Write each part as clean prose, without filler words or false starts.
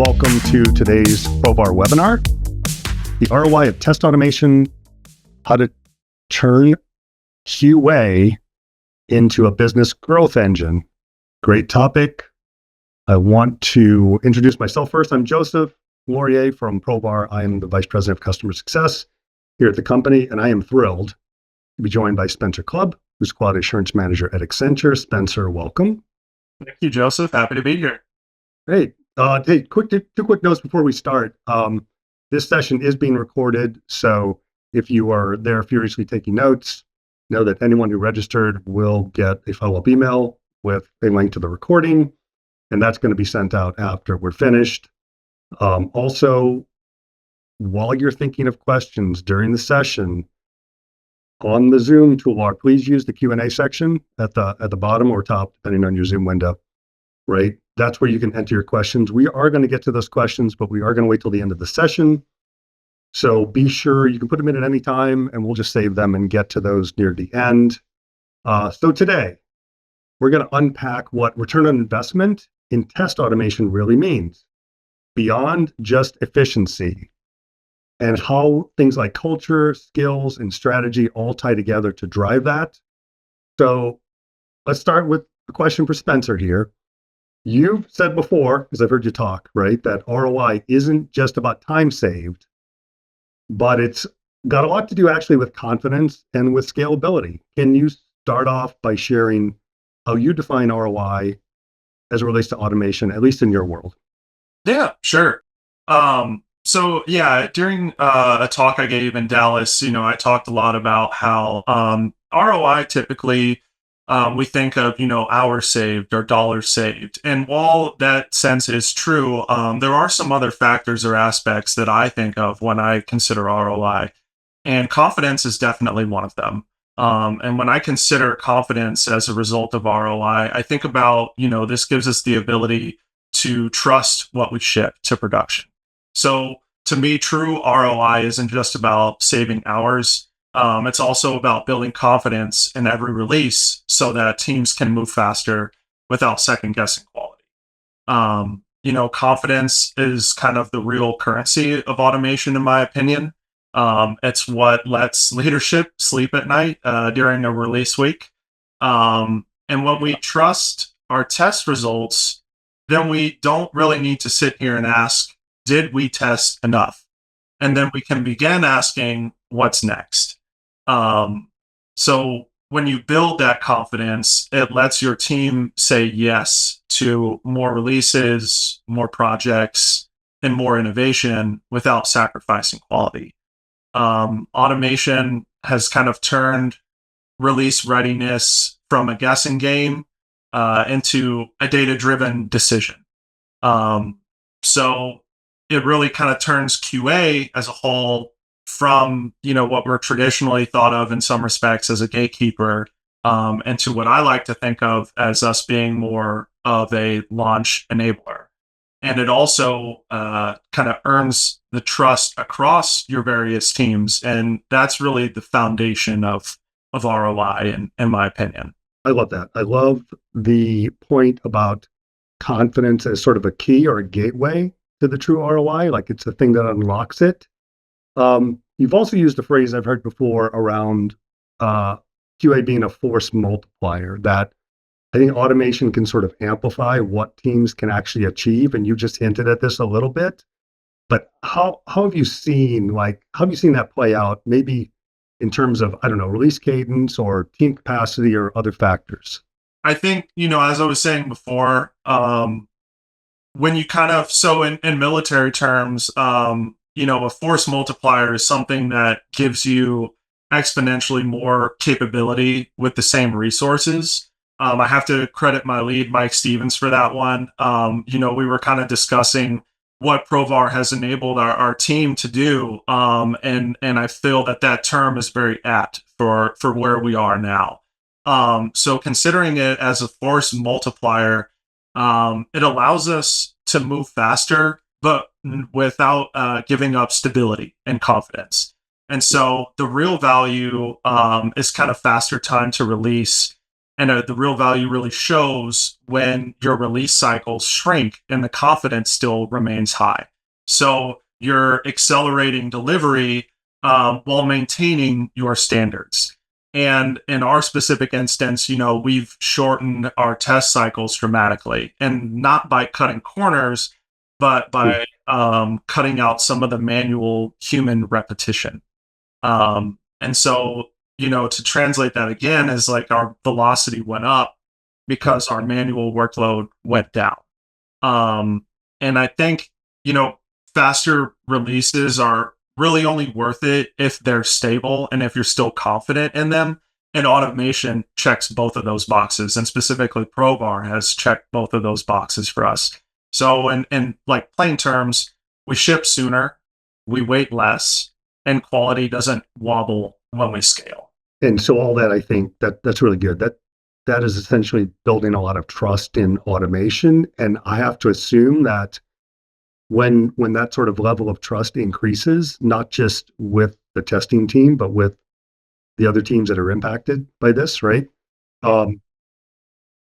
welcome to today's Provar webinar, the ROI of test automation, how to turn QA into a business growth engine. Great topic. I want to introduce myself first. I'm Joseph Loria from Provar. I am the Vice President of Customer Success here at the company, and I am thrilled to be joined by Spencer Clubb, who's Quality Assurance Manager at Accenture. Spencer, welcome. Thank you, Joseph. Happy to be here. Great. Hey, two quick notes before we start. This session is being recorded, so if you are there furiously taking notes, know that anyone who registered will get a follow-up email with a link to the recording, and that's going to be sent out after we're finished. Also, while you're thinking of questions during the session, on the Zoom toolbar, please use the Q&A section at the bottom or top, depending on your Zoom window, right? That's where you can enter your questions. We are going to get to those questions, but we are going to wait till the end of the session. So be sure you can put them in at any time, and we'll just save them and get to those near the end. So today, we're going to unpack what return on investment in test automation really means, beyond just efficiency, and how things like culture, skills, and strategy all tie together to drive that. So let's start with a question for Spencer here. You've said before, because I've heard you talk, right, that ROI isn't just about time saved, but it's got a lot to do actually with confidence and with scalability. Can you start off by sharing how you define ROI as it relates to automation, at least in your world? Yeah, sure. During a talk I gave in Dallas, I talked a lot about how ROI typically we think of, hours saved or dollars saved. And while that sense is true, there are some other factors or aspects that I think of when I consider ROI. And confidence is definitely one of them. And when I consider confidence as a result of ROI, I think about, this gives us the ability to trust what we ship to production. So to me, true ROI isn't just about saving hours. It's also about building confidence in every release so that teams can move faster without second guessing quality. Confidence is kind of the real currency of automation, in my opinion. It's what lets leadership sleep at night during a release week. And when we trust our test results, then we don't really need to sit here and ask, did we test enough? And then we can begin asking, what's next? So when you build that confidence, it lets your team say yes to more releases, more projects, and more innovation without sacrificing quality. Automation has kind of turned release readiness from a guessing game into a data-driven decision. So it really kind of turns QA as a whole from, what we're traditionally thought of in some respects as a gatekeeper, and to what I like to think of as us being more of a launch enabler. And it also kind of earns the trust across your various teams. And that's really the foundation of ROI, in my opinion. I love that. I love the point about confidence as sort of a key or a gateway to the true ROI, like it's the thing that unlocks it. You've also used a phrase I've heard before around QA being a force multiplier, that I think automation can sort of amplify what teams can actually achieve. And you just hinted at this a little bit, but how have you seen that play out, maybe in terms of, release cadence or team capacity or other factors? I think, as I was saying before, when you in military terms, a force multiplier is something that gives you exponentially more capability with the same resources. I have to credit my lead, Mike Stevens, for that one. We were kind of discussing what Provar has enabled our team to do. And I feel that term is very apt for where we are now. So considering it as a force multiplier, it allows us to move faster, but without giving up stability and confidence. And so the real value is kind of faster time to release And the real value really shows when your release cycles shrink and the confidence still remains high. So you're accelerating delivery while maintaining your standards. And in our specific instance, we've shortened our test cycles dramatically, and not by cutting corners, but by cutting out some of the manual human repetition. And so, to translate that again is like our velocity went up because our manual workload went down. And I think, faster releases are really only worth it if they're stable and if you're still confident in them. And automation checks both of those boxes. And specifically, Provar has checked both of those boxes for us. So, in like plain terms, we ship sooner, we wait less, and quality doesn't wobble when we scale. And so all that, I think that's really good. That is essentially building a lot of trust in automation. And I have to assume that when that sort of level of trust increases, not just with the testing team, but with the other teams that are impacted by this, right? I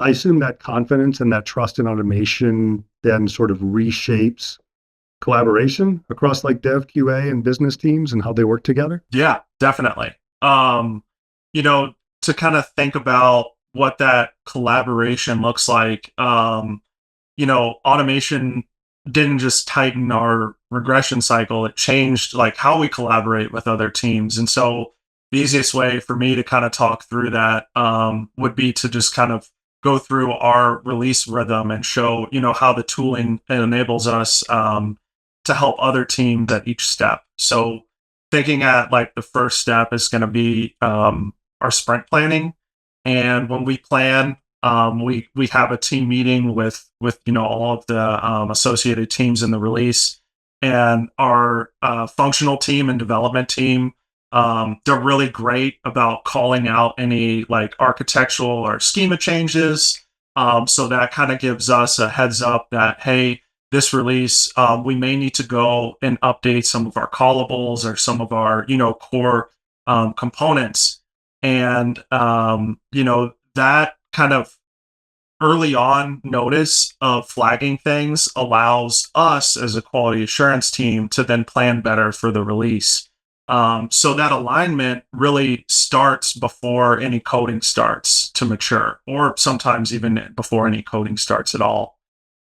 assume that confidence and that trust in automation then sort of reshapes collaboration across like dev, QA, and business teams and how they work together. Yeah, definitely. To kind of think about what that collaboration looks like, automation didn't just tighten our regression cycle, it changed like how we collaborate with other teams. And so the easiest way for me to kind of talk through that would be to just kind of go through our release rhythm and show, how the tooling enables us to help other teams at each step. So thinking at like the first step is going to be our sprint planning. And when we plan, we have a team meeting with all of the associated teams in the release, and our functional team and development team. They're really great about calling out any like architectural or schema changes. So that kind of gives us a heads up that, hey, this release, we may need to go and update some of our callables or some of our, core components. And, that kind of early on notice of flagging things allows us as a quality assurance team to then plan better for the release. So that alignment really starts before any coding starts to mature, or sometimes even before any coding starts at all.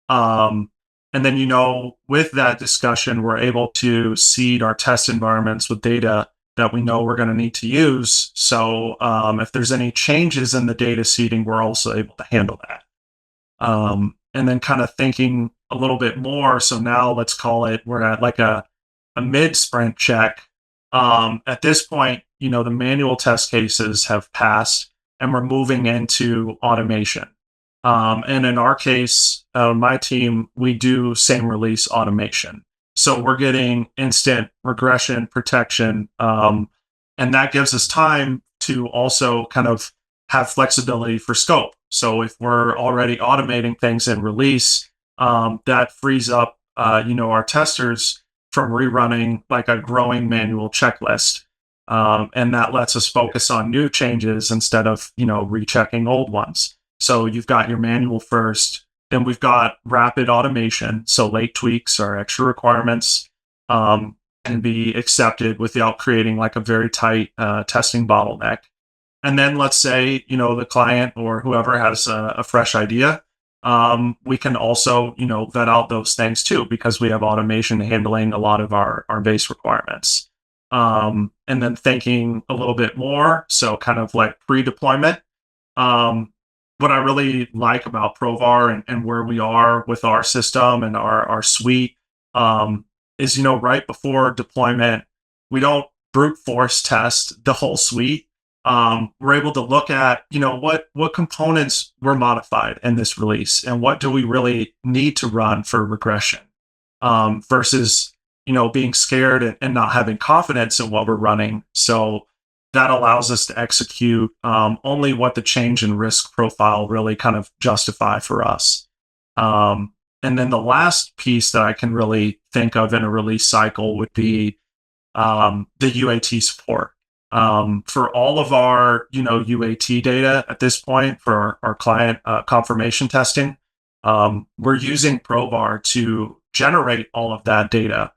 And then, with that discussion, we're able to seed our test environments with data that we know we're going to need to use. So if there's any changes in the data seeding, we're also able to handle that. And then kind of thinking a little bit more. So now let's call it, we're at like a mid-sprint check. At this point, the manual test cases have passed and we're moving into automation. And in our case, my team, we do same release automation. So we're getting instant regression protection. And that gives us time to also kind of have flexibility for scope. So if we're already automating things in release, that frees up, our testers from rerunning like a growing manual checklist. And that lets us focus on new changes instead of, rechecking old ones. So you've got your manual first, then we've got rapid automation. So late tweaks or extra requirements can be accepted without creating like a very tight testing bottleneck. And then let's say, the client or whoever has a fresh idea, we can also, vet out those things too, because we have automation handling a lot of our base requirements. And then thinking a little bit more, so kind of like pre-deployment. What I really like about Provar and where we are with our system and our suite is, right before deployment, we don't brute force test the whole suite. We're able to look at, what components were modified in this release and what do we really need to run for regression versus, being scared and not having confidence in what we're running. So that allows us to execute only what the change in risk profile really kind of justify for us. And then the last piece that I can really think of in a release cycle would be the UAT support. For all of our, UAT data at this point for our client confirmation testing, we're using Provar to generate all of that data.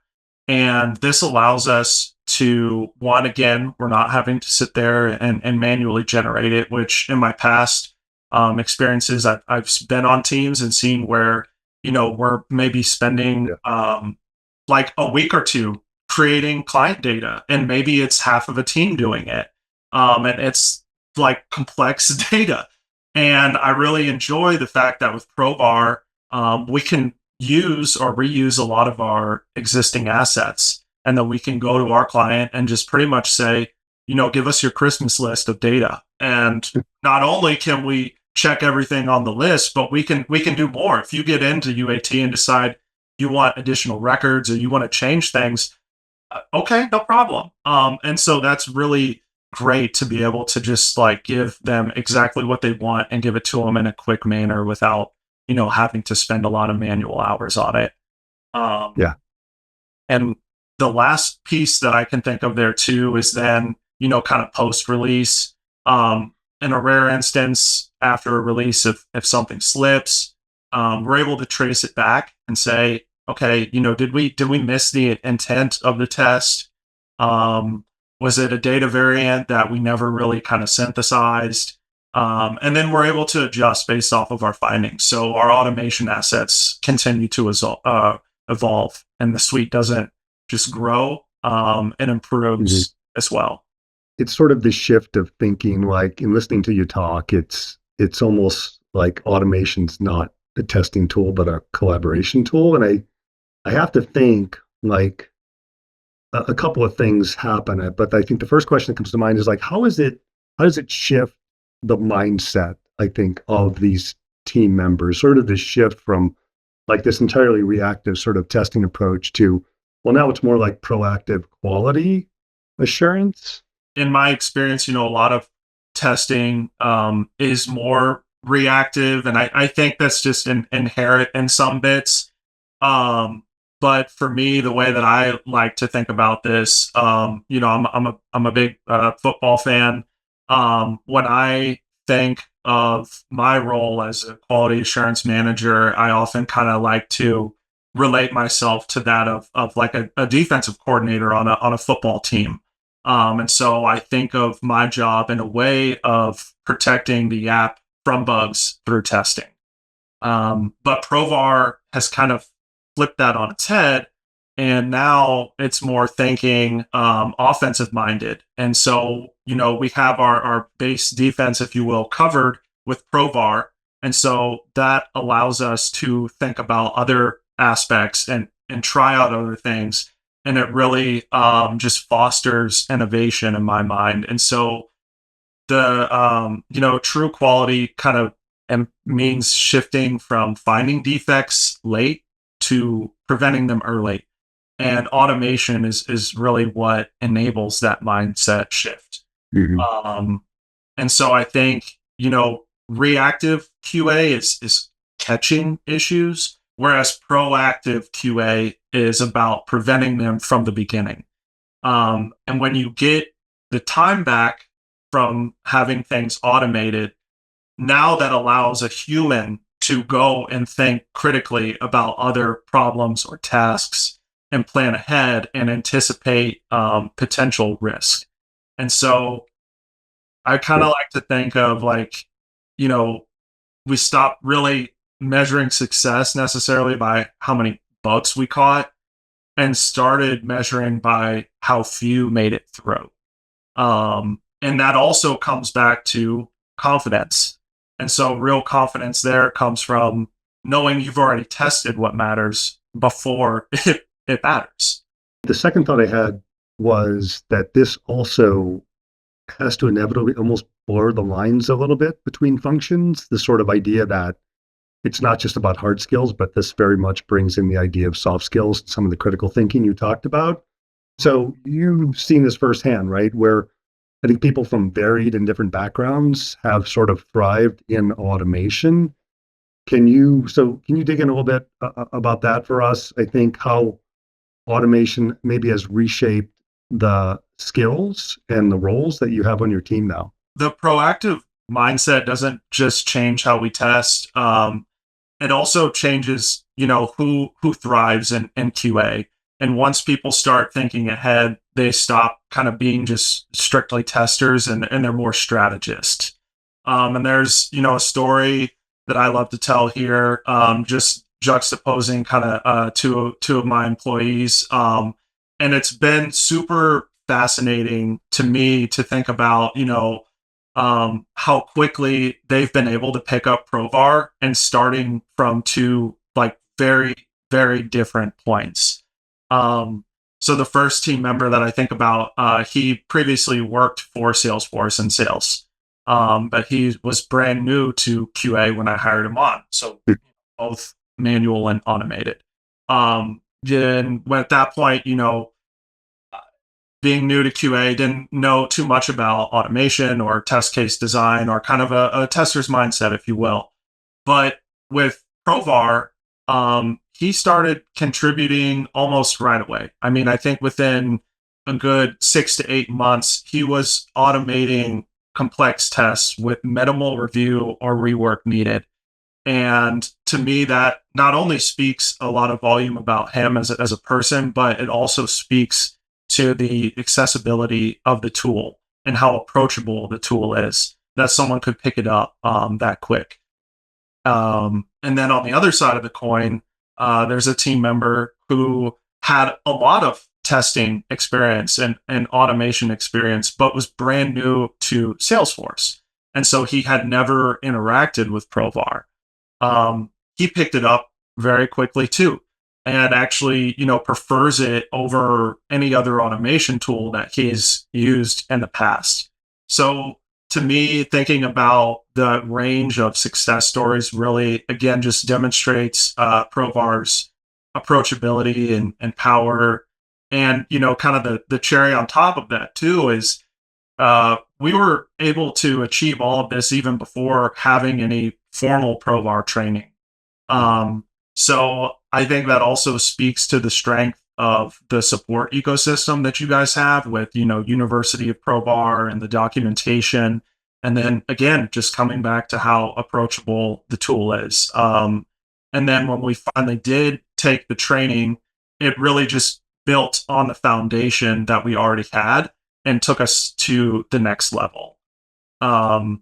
And this allows us to, one, again, we're not having to sit there and manually generate it, which in my past experiences, I've been on teams and seen where, we're maybe spending like a week or two creating client data, and maybe it's half of a team doing it. And it's like complex data. And I really enjoy the fact that with Provar, we can use or reuse a lot of our existing assets. And then we can go to our client and just pretty much say, give us your Christmas list of data. And not only can we check everything on the list, but we can do more. If you get into UAT and decide you want additional records or you want to change things, okay, no problem. And so that's really great to be able to just like give them exactly what they want and give it to them in a quick manner without, having to spend a lot of manual hours on it. Yeah. And the last piece that I can think of there too is then, kind of post release. In a rare instance, after a release, if something slips, we're able to trace it back and say, okay, did we miss the intent of the test? Was it a data variant that we never really kind of synthesized? And then we're able to adjust based off of our findings. So our automation assets continue to evolve, and the suite doesn't just grow, it improves as well. It's sort of the shift of thinking, like in listening to you talk, it's almost like automation's not a testing tool, but a collaboration tool. And I have to think like a couple of things happen. But I think the first question that comes to mind is like, how does it shift the mindset, I think, of these team members, sort of this shift from like this entirely reactive sort of testing approach to, well, now it's more like proactive quality assurance? In my experience, a lot of testing is more reactive, and I think that's just inherent in some bits. But for me, the way that I like to think about this, I'm a big football fan. When I think of my role as a quality assurance manager, I often kind of like to relate myself to that of like a defensive coordinator on a football team. And so I think of my job in a way of protecting the app from bugs through testing. But Provar has kind of flipped that on its head, and now it's more thinking offensive minded. And so, we have our base defense, if you will, covered with Provar. And so that allows us to think about other aspects and try out other things. And it really just fosters innovation in my mind. And so the, true quality kind of means shifting from finding defects late to preventing them early. And automation is really what enables that mindset shift. Mm-hmm. And so I think, reactive QA is catching issues, whereas proactive QA is about preventing them from the beginning. And when you get the time back from having things automated, now that allows a human to go and think critically about other problems or tasks and plan ahead and anticipate potential risk. And so I kind of like to think of like, we stopped really measuring success necessarily by how many bugs we caught and started measuring by how few made it through. And that also comes back to confidence. And so real confidence there comes from knowing you've already tested what matters before it matters. The second thought I had was that this also has to inevitably almost blur the lines a little bit between functions. The sort of idea that it's not just about hard skills, but this very much brings in the idea of soft skills, some of the critical thinking you talked about. So you've seen this firsthand, right? Where I think people from varied and different backgrounds have sort of thrived in automation. Can you dig in a little bit about that for us? I think how automation maybe has reshaped the skills and the roles that you have on your team now? The proactive mindset doesn't just change how we test. It also changes, who thrives in QA. And once people start thinking ahead, they stop kind of being just strictly testers and they're more strategists. And there's, a story that I love to tell here, just juxtaposing kind of two of my employees. And it's been super fascinating to me to think about, how quickly they've been able to pick up Provar and starting from two like very, very different points. So the first team member that I think about, he previously worked for Salesforce in sales, but he was brand new to QA when I hired him on. So both manual and automated. Then at that point, being new to QA, didn't know too much about automation or test case design or kind of a tester's mindset, if you will. But with Provar, he started contributing almost right away. I mean, I think within a good 6 to 8 months, he was automating complex tests with minimal review or rework needed. And to me, that not only speaks a lot of volume about him as a person, but it also speaks to the accessibility of the tool and how approachable the tool is, that someone could pick it up that quick. And then on the other side of the coin, there's a team member who had a lot of testing experience and automation experience, but was brand new to Salesforce. And so he had never interacted with Provar. He picked it up very quickly too, and actually, prefers it over any other automation tool that he's used in the past. So to me, thinking about the range of success stories really, again, just demonstrates Provar's approachability and power. And, kind of the cherry on top of that too is we were able to achieve all of this even before having any formal Provar training. So I think that also speaks to the strength of the support ecosystem that you guys have with, University of Provar and the documentation. And then again, just coming back to how approachable the tool is. And then when we finally did take the training, it really just built on the foundation that we already had and took us to the next level. And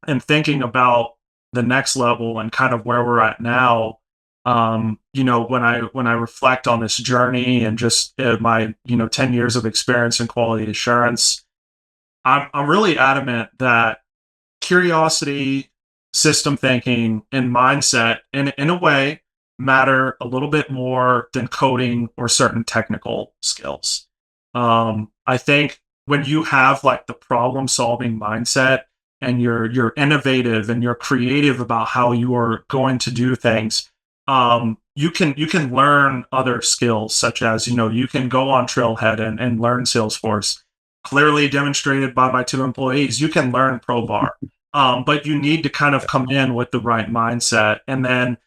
thinking about the next level and kind of where we're at now, when I reflect on this journey and just my 10 years of experience in quality assurance, I'm really adamant that curiosity, system thinking, and mindset in a way matter a little bit more than coding or certain technical skills. I think when you have like the problem solving mindset and you're innovative and you're creative about how you are going to do things, you can learn other skills, such as, you can go on Trailhead and learn Salesforce, clearly demonstrated by my two employees. You can learn Provar, but you need to kind of come in with the right mindset. And then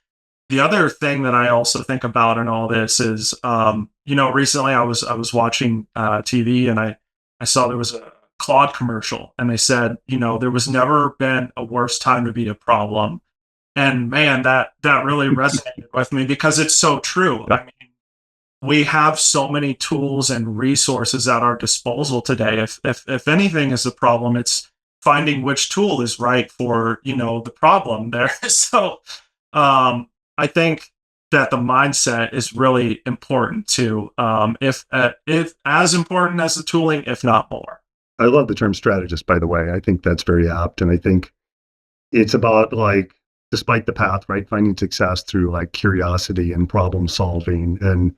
the other thing that I also think about in all this is, recently I was watching TV and I saw there was a Claude commercial, and they said, there was never been a worse time to be a problem. And man, that really resonated with me because it's so true. I mean, we have so many tools and resources at our disposal today. If anything is a problem, it's finding which tool is right for, the problem there. So I think that the mindset is really important too. If as important as the tooling, if not more. I love the term strategist, by the way. I think that's very apt. And I think it's about like, despite the path, right? Finding success through like curiosity and problem solving. And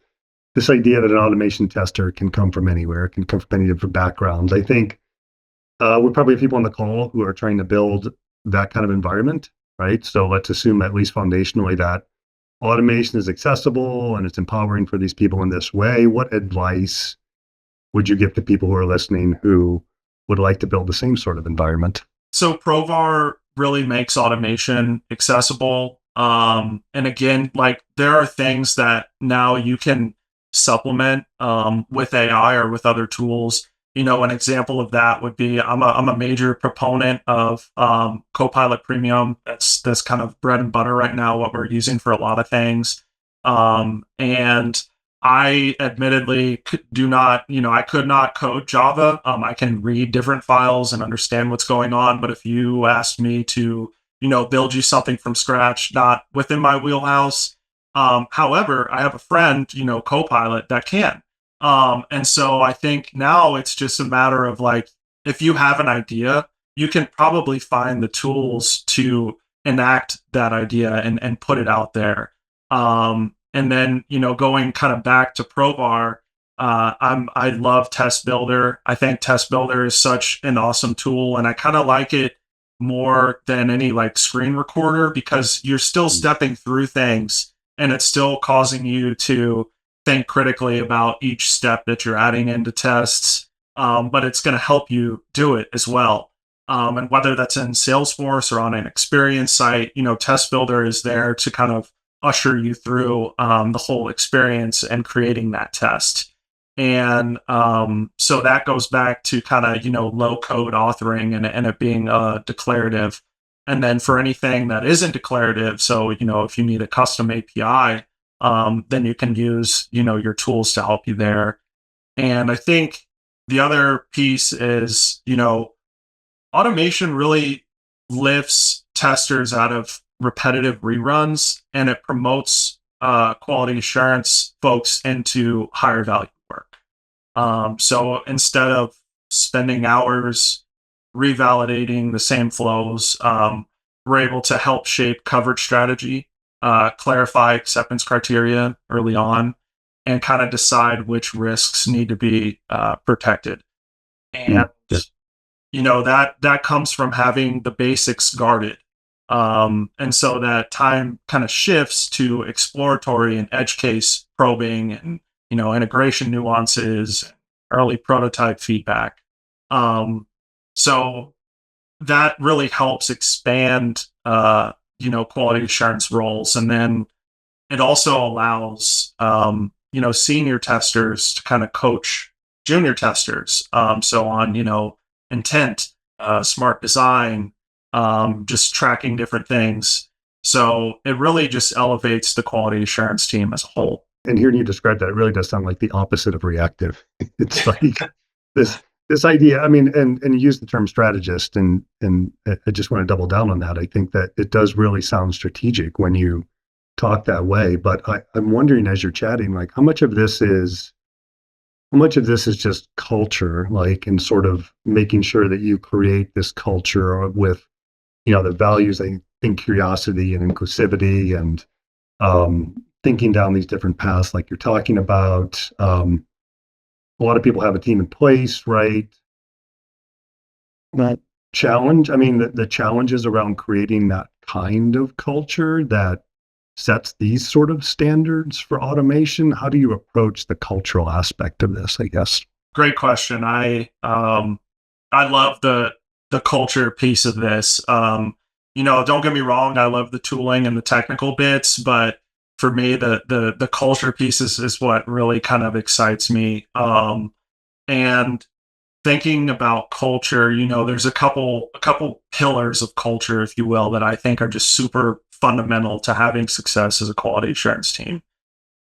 this idea that an automation tester can come from anywhere, can come from any different backgrounds. I think we're probably people on the call who are trying to build that kind of environment, right? So let's assume at least foundationally that automation is accessible and it's empowering for these people in this way. What advice would you give to people who are listening who would like to build the same sort of environment? So Provar really makes automation accessible. And again, like there are things that now you can supplement with AI or with other tools an example of that would be I'm a major proponent of Copilot Premium. That's kind of bread and butter right now, what we're using for a lot of things. And I admittedly do not, I could not code Java. I can read different files and understand what's going on. But if you asked me to, build you something from scratch, not within my wheelhouse. However, I have a friend, Copilot, that can. And so I think now it's just a matter of like, if you have an idea, you can probably find the tools to enact that idea and put it out there. And then, going kind of back to Provar, I love Test Builder. I think Test Builder is such an awesome tool, and I kind of like it more than any like screen recorder because you're still stepping through things and it's still causing you to think critically about each step that you're adding into tests. But it's going to help you do it as well. And whether that's in Salesforce or on an experience site, Test Builder is there to kind of usher you through the whole experience and creating that test. And so that goes back to kind of, low code authoring and it being declarative. And then for anything that isn't declarative, so, if you need a custom API, then you can use, your tools to help you there. And I think the other piece is, automation really lifts testers out of repetitive reruns and it promotes quality assurance folks into higher value work. So instead of spending hours revalidating the same flows, we're able to help shape coverage strategy, clarify acceptance criteria early on, and kind of decide which risks need to be protected. And that comes from having the basics guarded. And so that time kind of shifts to exploratory and edge case probing and, integration nuances, early prototype feedback. So that really helps expand, quality assurance roles. And then it also allows, senior testers to kind of coach junior testers. So on, intent, smart design, just tracking different things. So it really just elevates the quality assurance team as a whole. And hearing you describe that, it really does sound like the opposite of reactive. It's like this idea. I mean, and you use the term strategist, and I just want to double down on that. I think that it does really sound strategic when you talk that way. But I'm wondering, as you're chatting, like how much of this is just culture, like, and sort of making sure that you create this culture with, the values, I think curiosity and inclusivity and thinking down these different paths like you're talking about. A lot of people have a team in place, right? That challenge, I mean, the challenges around creating that kind of culture that sets these sort of standards for automation. How do you approach the cultural aspect of this, I guess? Great question. I love the culture piece of this. Don't get me wrong, I love the tooling and the technical bits, but for me, the culture piece is what really kind of excites me. And thinking about culture, there's a couple pillars of culture, if you will, that I think are just super fundamental to having success as a quality assurance team.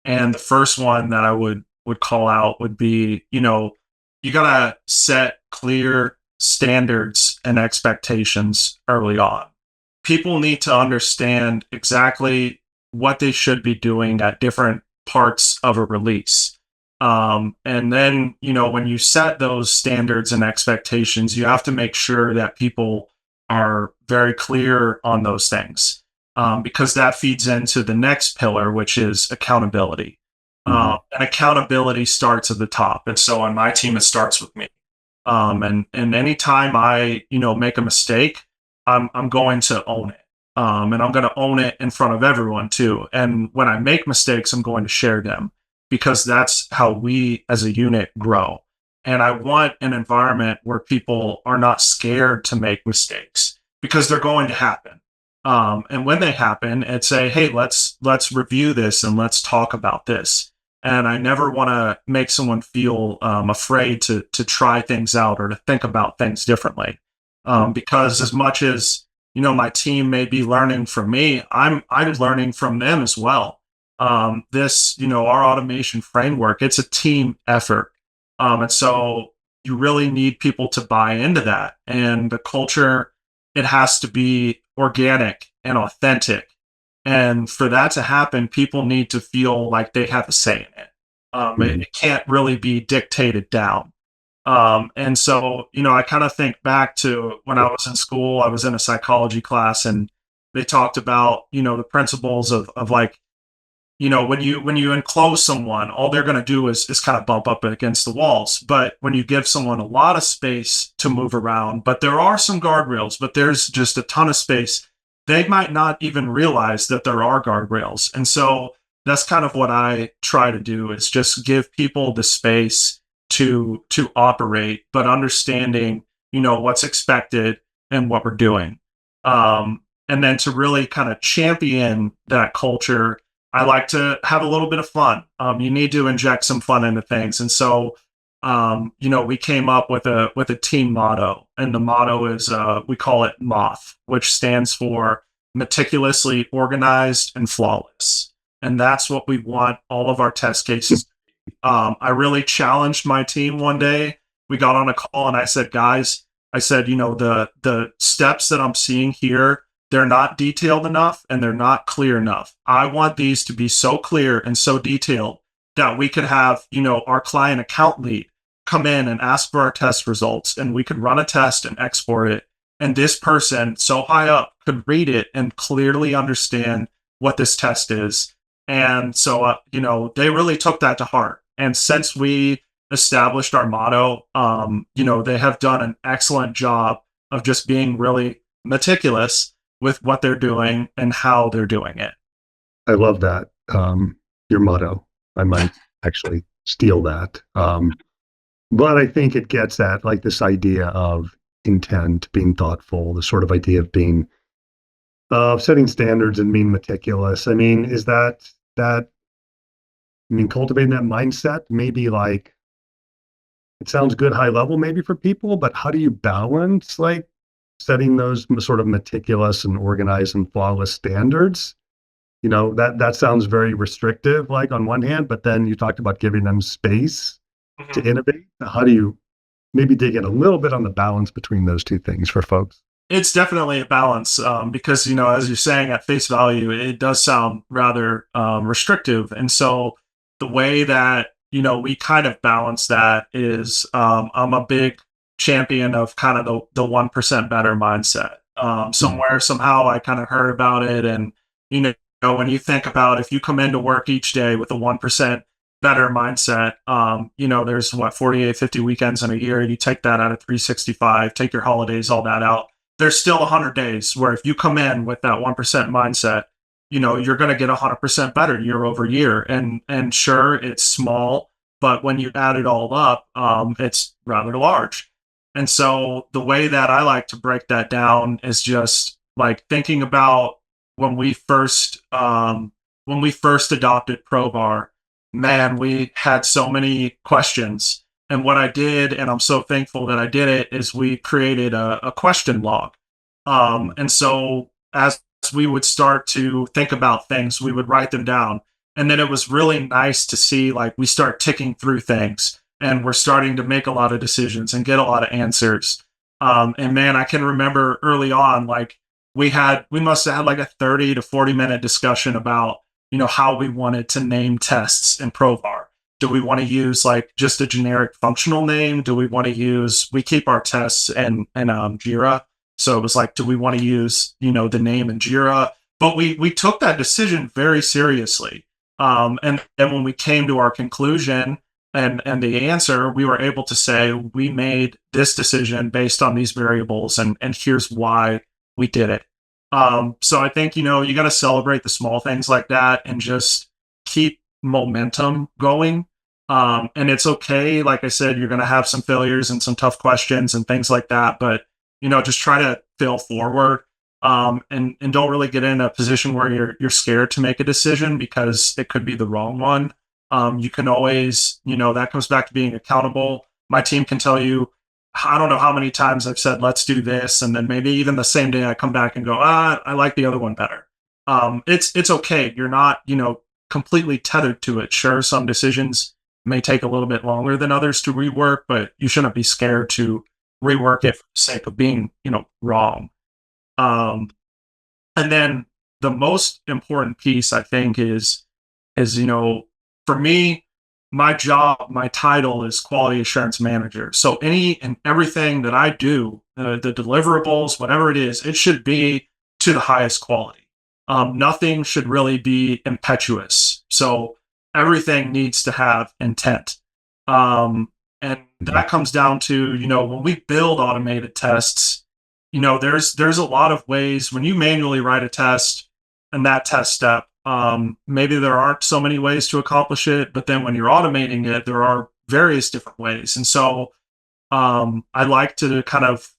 And the first one that I would call out would be, you gotta set clear standards and expectations early on. People need to understand exactly what they should be doing at different parts of a release. And then, when you set those standards and expectations, you have to make sure that people are very clear on those things, because that feeds into the next pillar, which is accountability. And accountability starts at the top. And so on my team, it starts with me. And anytime I, make a mistake, I'm going to own it. And I'm going to own it in front of everyone too. And when I make mistakes, I'm going to share them because that's how we as a unit grow. And I want an environment where people are not scared to make mistakes because they're going to happen. And when they happen, it's say, hey, let's review this and let's talk about this. And I never want to make someone feel afraid to try things out or to think about things differently. Because as much as my team may be learning from me, I'm learning from them as well. This our automation framework, it's a team effort, and so you really need people to buy into that. And the culture, it has to be organic and authentic. And for that to happen, people need to feel like they have a say in it. Mhm. It can't really be dictated down. And so, I kind of think back to when I was in school, I was in a psychology class, and they talked about, the principles of like, when you enclose someone, all they're going to do is kind of bump up against the walls. But when you give someone a lot of space to move around, but there are some guardrails, but there's just a ton of space, they might not even realize that there are guardrails. And so that's kind of what I try to do, is just give people the space to operate, but understanding, what's expected and what we're doing. And then to really kind of champion that culture, I like to have a little bit of fun. You need to inject some fun into things, and so we came up with a team motto, and the motto is we call it MOTH, which stands for meticulously organized and flawless, and that's what we want all of our test cases. I really challenged my team one day. We got on a call, and I said, guys, I said, the steps that I'm seeing here, they're not detailed enough and they're not clear enough. I want these to be so clear and so detailed that we could have, our client account lead come in and ask for our test results, and we could run a test and export it. And this person so high up could read it and clearly understand what this test is. And so, they really took that to heart. And since we established our motto, they have done an excellent job of just being really meticulous with what they're doing and how they're doing it. I love that. Your motto. I might actually steal that. But I think it gets at like this idea of intent, being thoughtful, the sort of idea of being setting standards and being meticulous. I mean, is that I mean, cultivating that mindset, maybe like it sounds good high level maybe for people, but how do you balance like setting those sort of meticulous and organized and flawless standards? That sounds very restrictive, like on one hand, but then you talked about giving them space to Mhm. innovate. How do you maybe dig in a little bit on the balance between those two things for folks? It's definitely a balance, because, as you're saying at face value, it does sound rather restrictive. And so the way that, we kind of balance that is, I'm a big champion of kind of the 1% better mindset. Mhm. Somewhere, somehow I kind of heard about it. And, when you think about if you come into work each day with a 1% better mindset, there's what, 48, 50 weekends in a year. You take that out of 365, take your holidays, all that out, there's still 100 days where if you come in with that 1% mindset, you're going to get 100% better year over year. And sure, it's small, but when you add it all up, it's rather large. And so the way that I like to break that down is just like thinking about when we first adopted Provar. Man, we had so many questions. And what I did, and I'm so thankful that I did it, is we created a question log. And so as we would start to think about things, we would write them down. And then it was really nice to see like we start ticking through things, and we're starting to make a lot of decisions and get a lot of answers. And man, I can remember early on, like we must have had like a 30 to 40-minute discussion about, how we wanted to name tests in Provar. Do we want to use like just a generic functional name? Do we want to use, we keep our tests and Jira. So it was like, do we want to use, the name in Jira? But we took that decision very seriously. And then when we came to our conclusion and the answer, we were able to say we made this decision based on these variables, and here's why we did it. So I think, you got to celebrate the small things like that and just keep momentum going. And it's okay. Like I said, you're going to have some failures and some tough questions and things like that, but just try to fail forward. And don't really get in a position where you're scared to make a decision because it could be the wrong one. You can always, that comes back to being accountable. My team can tell you, I don't know how many times I've said, let's do this. And then maybe even the same day I come back and go, I like the other one better. It's okay. You're not, completely tethered to it. Sure, some decisions may take a little bit longer than others to rework, but you shouldn't be scared to rework it for the sake of being, wrong. Um, and then the most important piece, I think, is for me, my job, my title is quality assurance manager. So any and everything that I do, the deliverables, whatever it is, it should be to the highest quality. Nothing should really be impetuous. So everything needs to have intent. And that comes down to, when we build automated tests, there's a lot of ways when you manually write a test and that test step, maybe there aren't so many ways to accomplish it, but then when you're automating it, there are various different ways. And so I like to kind of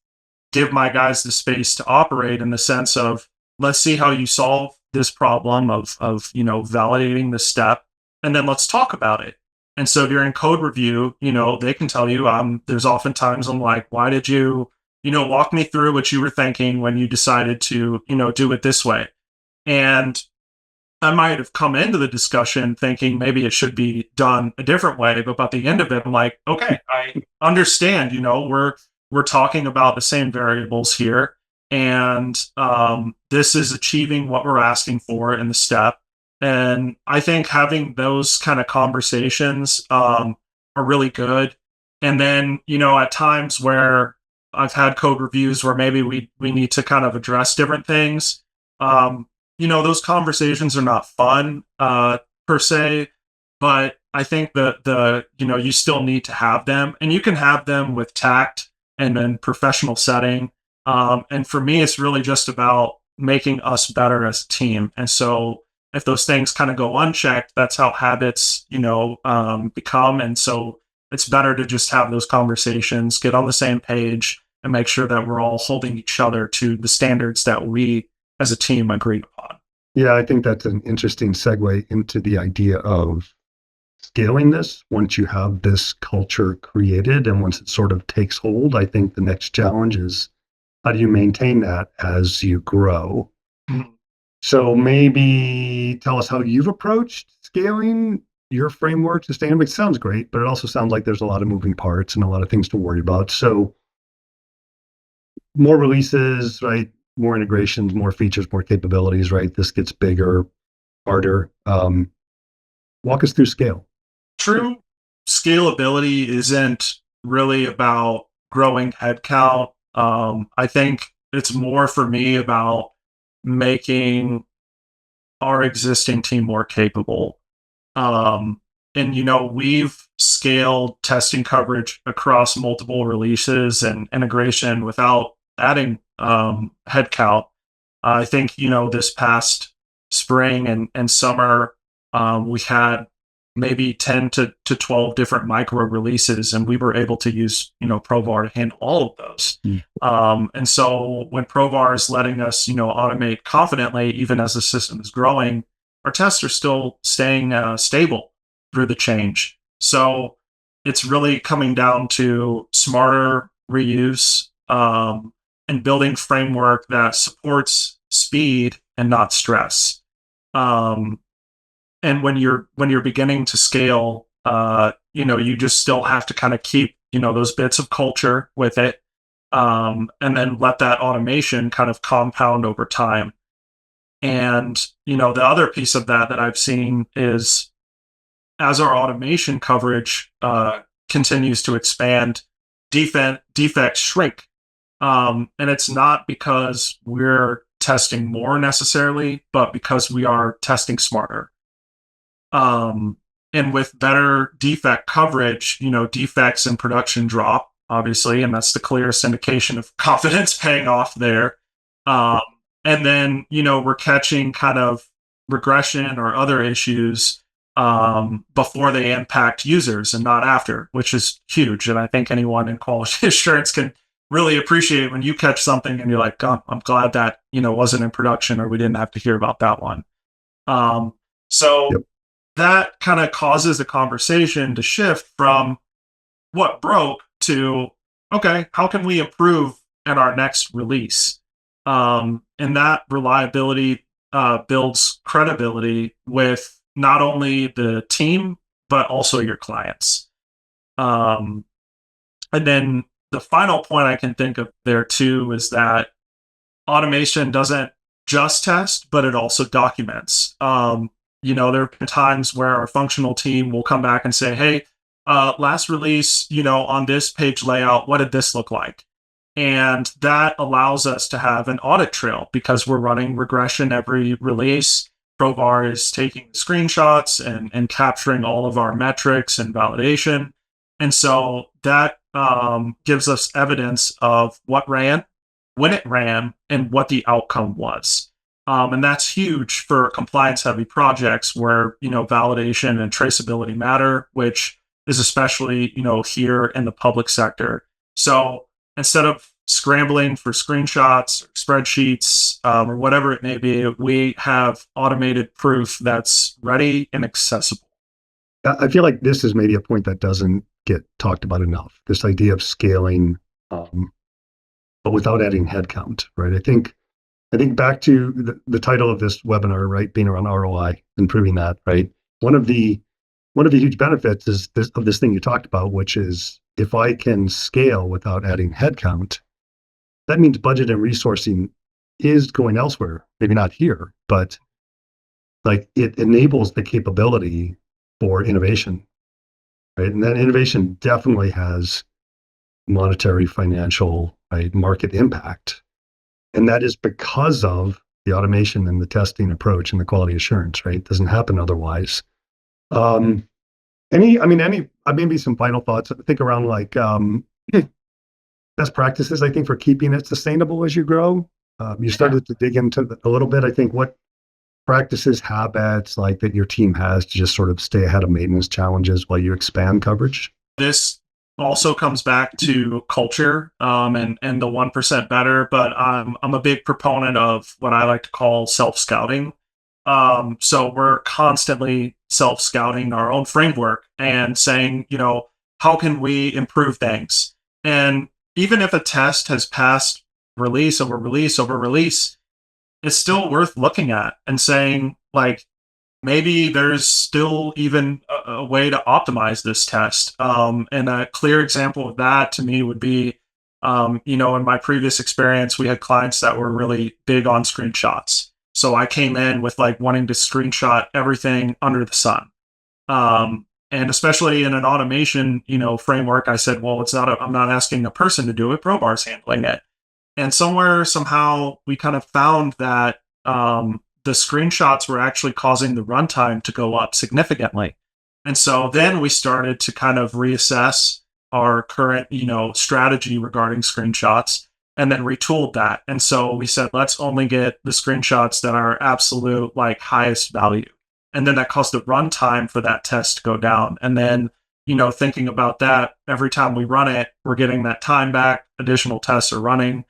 give my guys the space to operate in the sense of, let's see how you solve this problem of validating the step, and then let's talk about it. And so during code review, they can tell you, there's oftentimes I'm like, why did you, walk me through what you were thinking when you decided to, do it this way? And I might have come into the discussion thinking maybe it should be done a different way, but by the end of it, I'm like, okay, I understand. We're talking about the same variables here, and this is achieving what we're asking for in the step. And I think having those kind of conversations are really good. And then at times where I've had code reviews where maybe we need to kind of address different things. Those conversations are not fun per se, but I think that you still need to have them, and you can have them with tact and then professional setting. And for me, it's really just about making us better as a team. And so if those things kind of go unchecked, that's how habits, become. And so it's better to just have those conversations, get on the same page, and make sure that we're all holding each other to the standards that we as a team agreed upon. Yeah, I think that's an interesting segue into the idea of scaling this. Once you have this culture created and once it sort of takes hold, I think the next challenge is how do you maintain that as you grow? Mhm. So maybe tell us how you've approached scaling your framework sustainably. It sounds great, but it also sounds like there's a lot of moving parts and a lot of things to worry about. So more releases, right? More integrations, more features, more capabilities, right? This gets bigger, harder. Walk us through scale. True scalability isn't really about growing headcount. I think it's more for me about making our existing team more capable. And we've scaled testing coverage across multiple releases and integration without adding headcount. I think this past spring and summer, we had maybe 10 to 12 different micro releases, and we were able to use Provar to handle all of those. And so when Provar is letting us automate confidently, even as the system is growing, our tests are still staying stable through the change. So it's really coming down to smarter reuse, and building framework that supports speed and not stress. And when you're beginning to scale, you just still have to kind of keep those bits of culture with it, and then let that automation kind of compound over time. And the other piece of that I've seen is as our automation coverage continues to expand, defects shrink. And it's not because we're testing more necessarily, but because we are testing smarter. And with better defect coverage, defects in production drop, obviously, and that's the clearest indication of confidence paying off there. And then, we're catching kind of regression or other issues before they impact users and not after, which is huge. And I think anyone in quality assurance can really appreciate when you catch something and you're like, oh, I'm glad that, wasn't in production or we didn't have to hear about that one. So Yep. that kind of causes the conversation to shift from what broke to, okay, how can we improve in our next release? And that reliability builds credibility with not only the team, but also your clients. Um, and then the final point I can think of there too is that automation doesn't just test, but it also documents. There have been times where our functional team will come back and say, hey, last release, on this page layout, what did this look like? And that allows us to have an audit trail because we're running regression every release. Provar is taking screenshots and capturing all of our metrics and validation. And so that gives us evidence of what ran, when it ran, and what the outcome was. And that's huge for compliance heavy projects where, validation and traceability matter, which is especially, here in the public sector. So instead of scrambling for screenshots, or spreadsheets, or whatever it may be, we have automated proof that's ready and accessible. I feel like this is maybe a point that doesn't get talked about enough. This idea of scaling, but without adding headcount, right? I think back to the title of this webinar, right, being around ROI, improving that, right? One of the huge benefits is of this thing you talked about, which is if I can scale without adding headcount, that means budget and resourcing is going elsewhere. Maybe not here, but like it enables the capability for innovation, right? And that innovation definitely has monetary, financial, right, market impact. And that is because of the automation and the testing approach and the quality assurance, right? It doesn't happen otherwise. Maybe some final thoughts. I think around like best practices, I think, for keeping it sustainable as you grow. You started to dig into a little bit. I think what practices, habits like that your team has to just sort of stay ahead of maintenance challenges while you expand coverage? This also comes back to culture and the 1% better, but I'm a big proponent of what I like to call self-scouting. So we're constantly self-scouting our own framework and saying, how can we improve things? And even if a test has passed release over release over release, it's still worth looking at and saying, like, maybe there's still even a way to optimize this test. And a clear example of that to me would be, in my previous experience, we had clients that were really big on screenshots. So I came in with like wanting to screenshot everything under the sun. And especially in an automation, framework, I said, well, I'm not asking a person to do it. Provar's handling it. And somehow we kind of found that the screenshots were actually causing the runtime to go up significantly. And so then we started to kind of reassess our current, strategy regarding screenshots and then retooled that. And so we said, let's only get the screenshots that are absolute like highest value. And then that caused the runtime for that test to go down. And then, thinking about that, every time we run it, we're getting that time back, additional tests are running.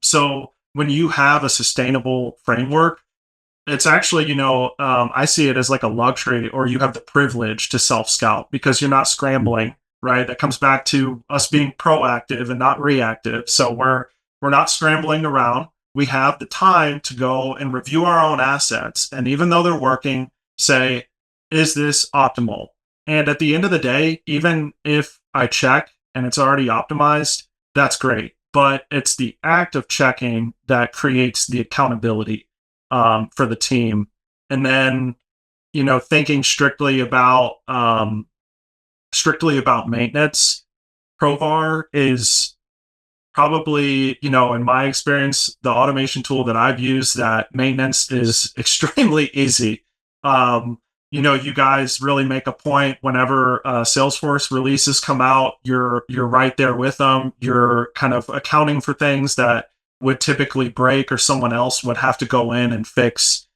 So when you have a sustainable framework, it's actually, I see it as like a luxury, or you have the privilege to self-scout because you're not scrambling, right? That comes back to us being proactive and not reactive. So we're not scrambling around. We have the time to go and review our own assets. And even though they're working, say, is this optimal? And at the end of the day, even if I check and it's already optimized, that's great. But it's the act of checking that creates the accountability for the team. And then, thinking strictly about maintenance, Provar is probably, in my experience, the automation tool that I've used that maintenance is extremely easy. You guys really make a point whenever Salesforce releases come out, you're right there with them. You're kind of accounting for things that would typically break or someone else would have to go in and fix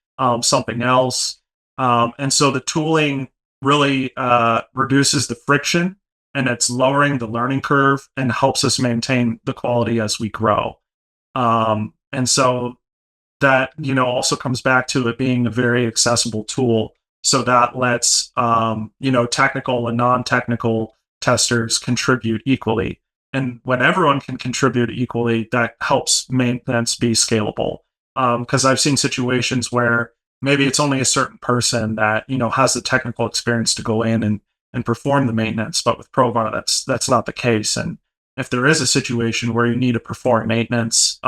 something else. And so the tooling really reduces the friction, and it's lowering the learning curve and helps us maintain the quality as we grow. And so that, also comes back to it being a very accessible tool So that lets technical and non-technical testers contribute equally. And when everyone can contribute equally, that helps maintenance be scalable. Because I've seen situations where maybe it's only a certain person that has the technical experience to go in and perform the maintenance, but with Provar, that's not the case. And if there is a situation where you need to perform maintenance,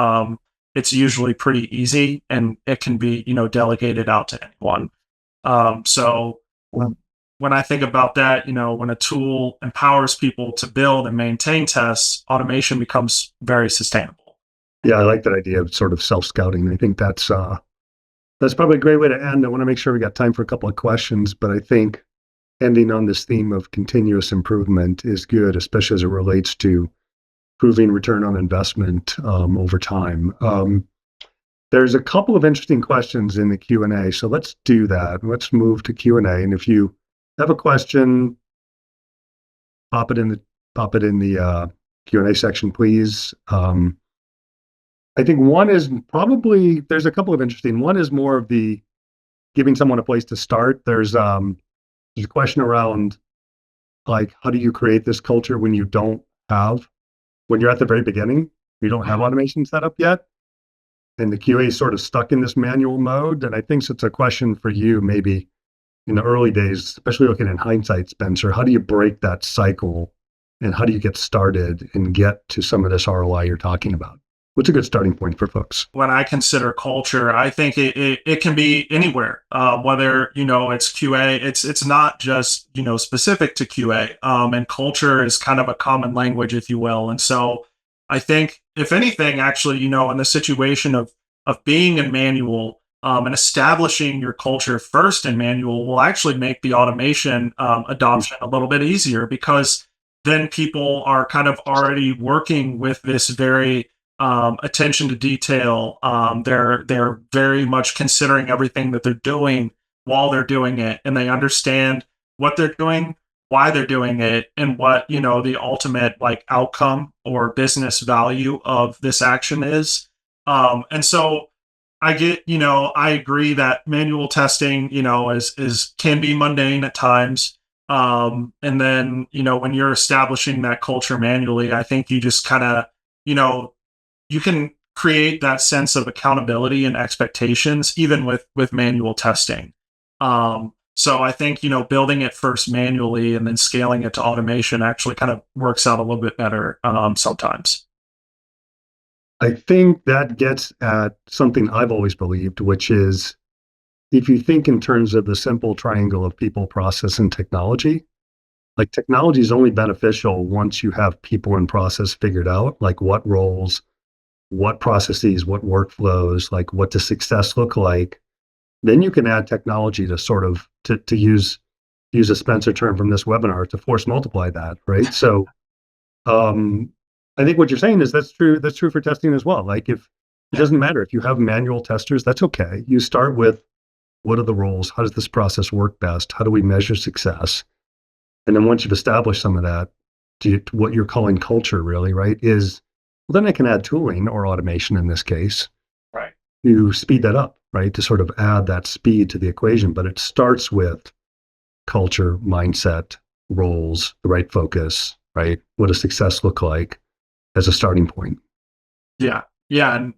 it's usually pretty easy and it can be delegated out to anyone. So when I think about that, when a tool empowers people to build and maintain tests, automation becomes very sustainable. Yeah, I like that idea of sort of self-scouting. I think that's probably a great way to end. I want to make sure we got time for a couple of questions, but I think ending on this theme of continuous improvement is good, especially as it relates to proving return on investment over time. There's a couple of interesting questions in the Q&A, so let's do that. Let's move to Q&A, and if you have a question, pop it in the Q&A section, please. I think one is probably, there's a couple of interesting. One is more of the giving someone a place to start. There's a question around like, how do you create this culture when you're at the very beginning, you don't have automation set up yet, and the QA is sort of stuck in this manual mode. And I think it's a question for you, maybe in the early days, especially looking in hindsight, Spencer, how do you break that cycle and how do you get started and get to some of this ROI you're talking about? What's a good starting point for folks? When I consider culture, I think it can be anywhere, whether, it's QA, it's not just, specific to QA. And culture is kind of a common language, if you will. And so I think if anything, actually, in the situation of being in manual, and establishing your culture first in manual will actually make the automation adoption a little bit easier, because then people are kind of already working with this very attention to detail. They're very much considering everything that they're doing while they're doing it, and they understand what they're doing, why they're doing it, and what the ultimate like outcome or business value of this action is. And so I agree that manual testing, is can be mundane at times. And then, when you're establishing that culture manually, I think you just kind of, you can create that sense of accountability and expectations even with manual testing. So I think building it first manually and then scaling it to automation actually kind of works out a little bit better sometimes. I think that gets at something I've always believed, which is if you think in terms of the simple triangle of people, process, and technology, like technology is only beneficial once you have people and process figured out, like what roles, what processes, what workflows, like what does success look like. Then you can add technology to sort of to use a Spencer term from this webinar to force multiply that, right? So I think what you're saying is that's true. That's true for testing as well. Like if it doesn't matter if you have manual testers, that's okay. You start with what are the roles? How does this process work best? How do we measure success? And then once you've established some of that, what you're calling culture really, right, is well, then I can add tooling or automation in this case, right, to speed that up, right, to sort of add that speed to the equation. But it starts with culture, mindset, roles, the right focus, right? What does success look like as a starting point? Yeah. Yeah. And,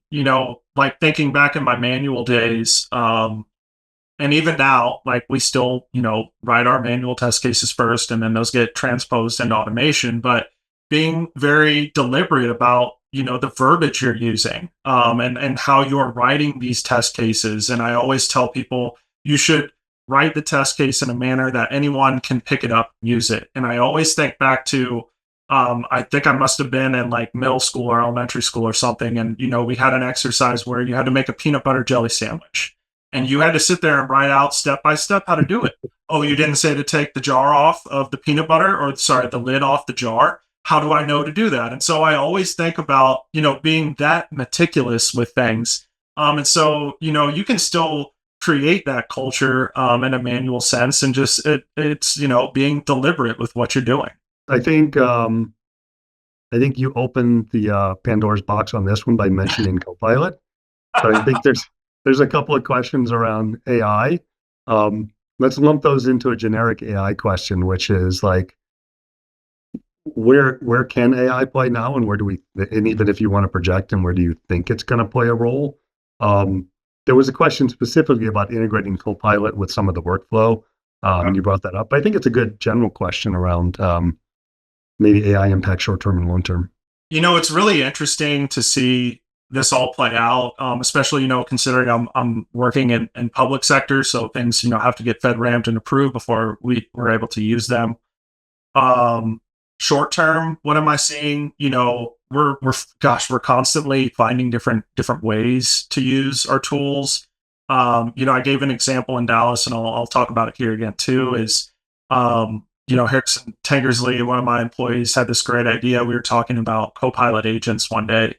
like thinking back in my manual days, and even now, like we still, write our manual test cases first and then those get transposed into automation, but being very deliberate about, the verbiage you're using, and how you're writing these test cases. And I always tell people you should write the test case in a manner that anyone can pick it up and use it. And I always think back to, I think I must have been in like middle school or elementary school or something. And, we had an exercise where you had to make a peanut butter jelly sandwich and you had to sit there and write out step by step how to do it. Oh, you didn't say to take the jar off of the peanut butter, or sorry, the lid off the jar. How do I know to do that? And so I always think about, being that meticulous with things. And so, you can still create that culture in a manual sense, and just it's being deliberate with what you're doing. I think you opened the Pandora's box on this one by mentioning Copilot. So I think there's a couple of questions around AI. let's lump those into a generic AI question, which is like, where can AI play now, and where do we, and even if you want to project, and where do you think it's going to play a role? Um, there was a question specifically about integrating Copilot with some of the workflow, and you brought that up. But I think it's a good general question around maybe AI impact short term and long term. It's really interesting to see this all play out, especially considering I'm working in public sector, so things have to get FedRAMPed and approved before we're able to use them. Um, Short term, what am I seeing? We're constantly finding different ways to use our tools. I gave an example in Dallas, and I'll talk about it here again too. Is Harrison Tangersley, one of my employees, had this great idea. We were talking about Copilot agents one day,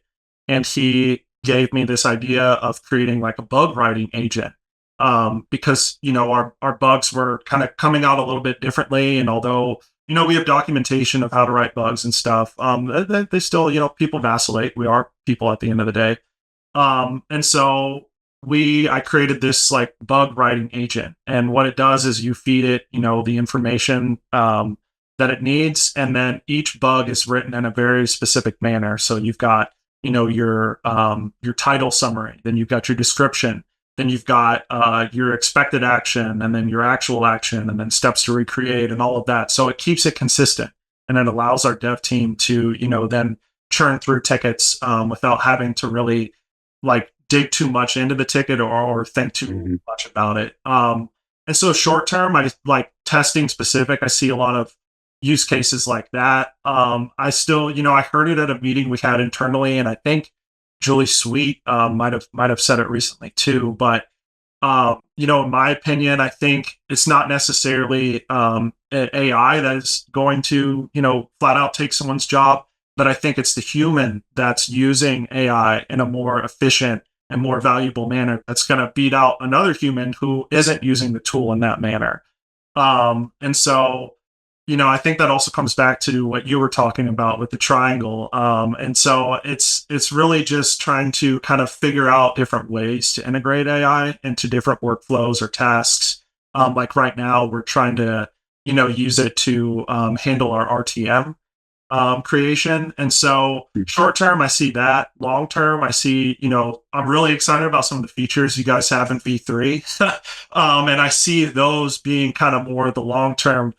and he gave me this idea of creating like a bug writing agent. Because our bugs were kind of coming out a little bit differently, and although we have documentation of how to write bugs and stuff, they still, people vacillate. We are people at the end of the day. And so I created this like bug writing agent, and what it does is you feed it, the information that it needs, and then each bug is written in a very specific manner. So you've got, your title summary, then you've got your description, then you've got your expected action, and then your actual action, and then steps to recreate, and all of that. So it keeps it consistent, and it allows our dev team to, then churn through tickets without having to really like dig too much into the ticket or think too much about it. And so short term, I like testing specific. I see a lot of use cases like that. I still, I heard it at a meeting we had internally, and I think Julie Sweet might have said it recently too. But in my opinion, I think it's not necessarily AI that is going to flat out take someone's job, but I think it's the human that's using AI in a more efficient and more valuable manner that's going to beat out another human who isn't using the tool in that manner. And so, I think that also comes back to what you were talking about with the triangle. And so it's really just trying to kind of figure out different ways to integrate AI into different workflows or tasks. Like right now, we're trying to, use it to handle our RTM creation. And so short term, I see that. Long term, I see, I'm really excited about some of the features you guys have in V3. And I see those being kind of more the long term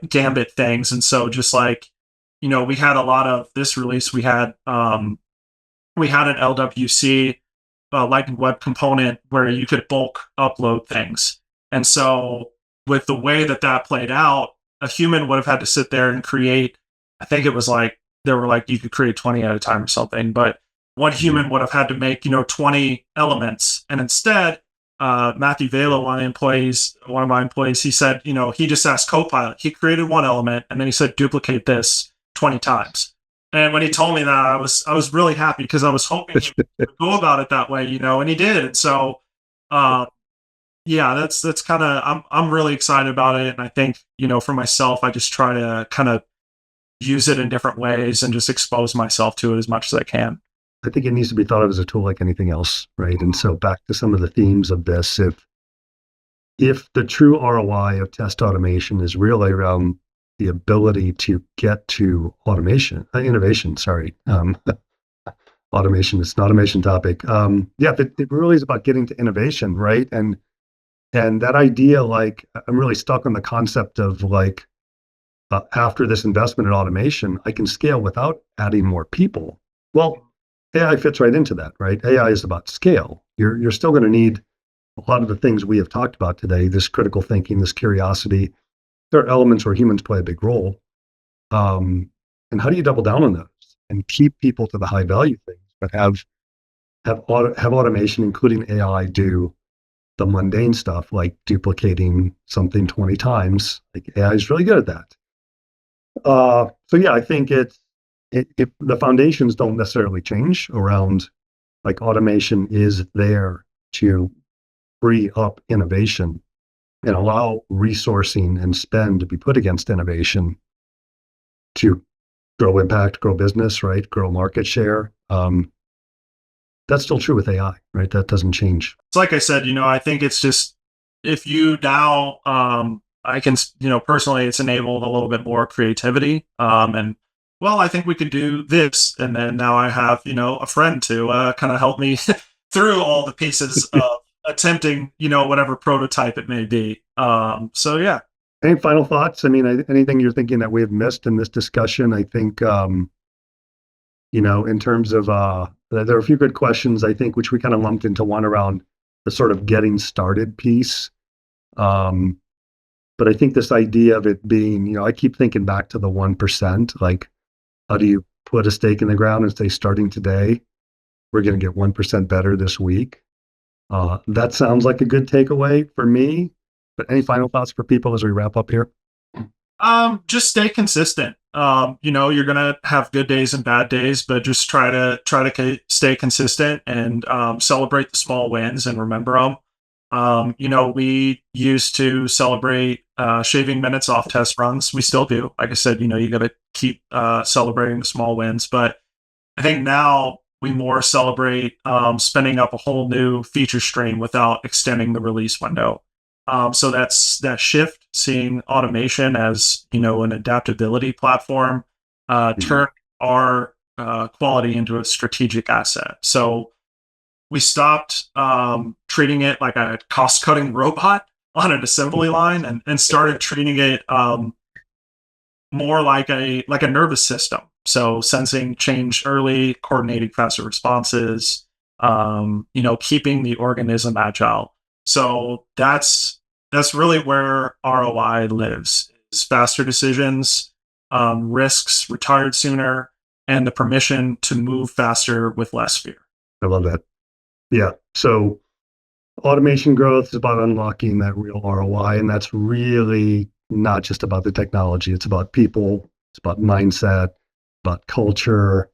gambit things. And so just like, we had a lot of this release, we had an LWC Lightning Web Component where you could bulk upload things. And so with the way that played out, a human would have had to sit there and create, I think it was like, there were like, you could create 20 at a time or something, but one human would have had to make, 20 elements. And instead, Matthew Vela, one of my employees, he said, he just asked Copilot. He created one element, and then he said, duplicate this 20 times. And when he told me that, I was really happy because I was hoping he would go about it that way, and he did. And so, yeah, that's kind of, I'm really excited about it. And I think, for myself, I just try to kind of use it in different ways and just expose myself to it as much as I can. I think it needs to be thought of as a tool like anything else, right? And so back to some of the themes of this, if the true ROI of test automation is really around the ability to get to innovation, sorry. Automation, it's an automation topic. Yeah, it really is about getting to innovation, right? And that idea, like, I'm really stuck on the concept of like, after this investment in automation, I can scale without adding more people. Well, AI fits right into that, right? AI is about scale. You're still going to need a lot of the things we have talked about today, this critical thinking, this curiosity. There are elements where humans play a big role. And how do you double down on those and keep people to the high value things, but have automation, including AI, do the mundane stuff like duplicating something 20 times? Like, AI is really good at that. So yeah, I think if the foundations don't necessarily change around, like, automation is there to free up innovation and allow resourcing and spend to be put against innovation to grow impact, grow business, right? Grow market share. That's still true with AI, right? That doesn't change. It's like I said, I think it's just if you now, I can, personally, it's enabled a little bit more creativity. And well, I think we could do this. And then now I have, a friend to kind of help me through all the pieces of attempting, whatever prototype it may be. So yeah. Any final thoughts? I mean, anything you're thinking that we have missed in this discussion? I think, in terms of, there are a few good questions, I think, which we kind of lumped into one around the sort of getting started piece. But I think this idea of it being, I keep thinking back to the 1%, like, how do you put a stake in the ground and say, starting today, we're going to get 1% better this week? That sounds like a good takeaway for me. But any final thoughts for people as we wrap up here? Just stay consistent. You're gonna have good days and bad days, but just try to stay consistent and celebrate the small wins and remember them. We used to celebrate shaving minutes off test runs. We still do. Like I said, you got to keep celebrating the small wins. But I think now we more celebrate spinning up a whole new feature stream without extending the release window. So that's that shift, seeing automation as, an adaptability platform, turn our quality into a strategic asset. So we stopped treating it like a cost-cutting robot on an assembly line and started treating it more like a nervous system. So sensing change early, coordinating faster responses, keeping the organism agile. So that's really where ROI lives: is faster decisions, risks retired sooner, and the permission to move faster with less fear. I love that. Yeah. So automation growth is about unlocking that real ROI. And that's really not just about the technology. It's about people. It's about mindset, about culture.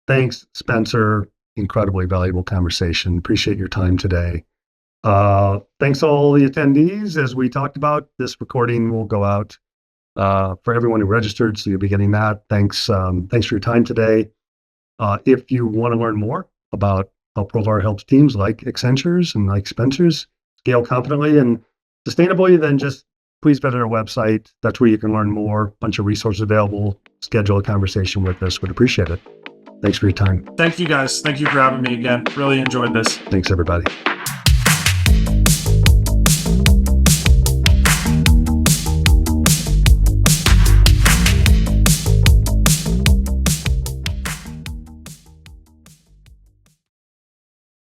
Thanks, Spencer. Incredibly valuable conversation. Appreciate your time today. Thanks all the attendees. As we talked about, this recording will go out for everyone who registered, so you'll be getting that. Thanks for your time today. If you want to learn more about how Provar helps teams like Accenture's and like Spencer's scale confidently and sustainably, then just please visit our website. That's where you can learn more. A bunch of resources available. Schedule a conversation with us. Would appreciate it. Thanks for your time. Thank you, guys. Thank you for having me again. Really enjoyed this. Thanks, everybody.